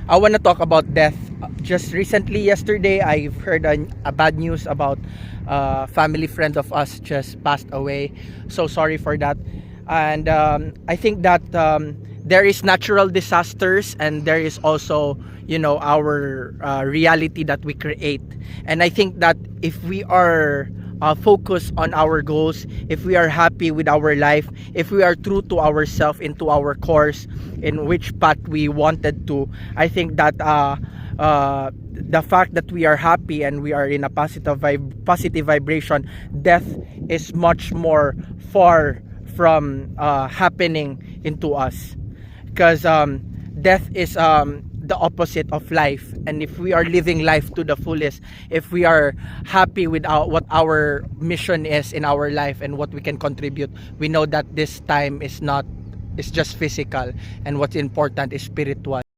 I want to talk about death. Just recently, yesterday, I've heard a bad news about a family friend of us just passed away. So sorry for that. And I think that there is natural disasters, and there is also, our reality that we create. And I think that if we are focused on our goals, if we are happy with our life, if we are true to ourselves, into our course, in which path we wanted to, I think that the fact that we are happy and we are in a positive vibration, death is much more far from happening into us, because death is the opposite of life. And if we are living life to the fullest, if we are happy with what our mission is in our life and what we can contribute, we know that this time is not, it's just physical, and what's important is spiritual.